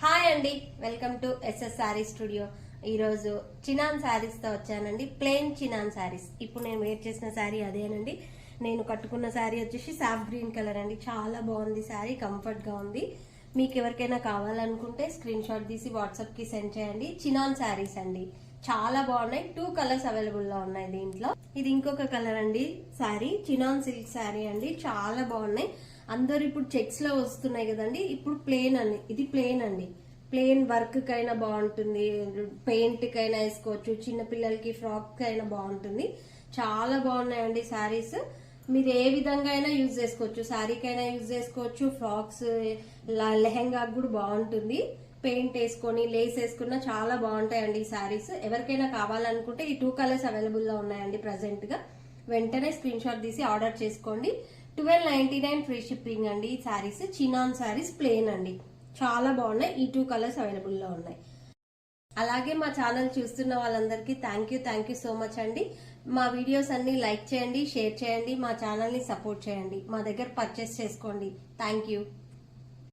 Hi అండి, welcome to SS sari studio. ఈరోజు chinon saris తో వచ్చానండి. Plain chinon saris. ఇప్పుడు నేను వేర్ చేసిన శారీ అదేనండి. నేను కట్టుకున్న శారీ వచ్చేసి సాఫ్ గ్రీన్ కలర్ అండి. చాలా బాగుంది శారీ, కంఫర్ట్ గా ఉంది. మీకు ఎవరికైనా కావాలనుకుంటే స్క్రీన్ షాట్ తీసి వాట్సాప్ కి సెండ్ చేయండి. చినాన్ శారీస్ అండి, చాలా బాగున్నాయి. 2 కలర్స్ అవైలబుల్ లో ఉన్నాయి దీంట్లో. ఇది ఇంకొక కలర్ అండి. శారీ చినాన్ సిల్క్ శారీ అండి, చాలా బాగున్నాయి. అందరు ఇప్పుడు చెక్స్ లో వస్తున్నాయి కదండి. ఇప్పుడు ప్లేన్ అండి, ఇది ప్లేన్ అండి. ప్లేన్ వర్క్ కైనా బాగుంటుంది, పెయింట్ కైనా వేసుకోవచ్చు, చిన్న పిల్లలకి ఫ్రాక్ కైనా బాగుంటుంది. చాలా బాగున్నాయండి శారీస్. మీరు ఏ విధంగా అయినా యూజ్ చేసుకోవచ్చు. శారీకైనా యూజ్ చేసుకోవచ్చు, ఫ్రాక్స్ లెహెంగా కూడా బాగుంటుంది. పెయింట్ వేసుకొని లేస్ వేసుకున్నా చాలా బాగుంటాయండి ఈ శారీస్. ఎవరికైనా కావాలనుకుంటే ఈ 2 కలర్స్ అవైలబుల్ లో ఉన్నాయండి ప్రెసెంట్ గా. వెంటనే స్క్రీన్ షాట్ తీసి ఆర్డర్ చేసుకోండి. 1299 ఫ్రీ షిప్పింగ్ అండి. ఈ శారీస్ చినాన్ శారీస్ ప్లేన్ అండి, చాలా బాగున్నాయి. ఈ 2 కలర్స్ అవైలబుల్ లో ఉన్నాయి. అలాగే మా ఛానల్ చూస్తున్న వాళ్ళందరికీ థ్యాంక్ యూ సో మచ్ అండి. మా వీడియోస్ అన్ని లైక్ చేయండి, షేర్ చేయండి, మా ఛానల్ ని సపోర్ట్ చేయండి, మా దగ్గర పర్చేస్ చేసుకోండి. Thank you.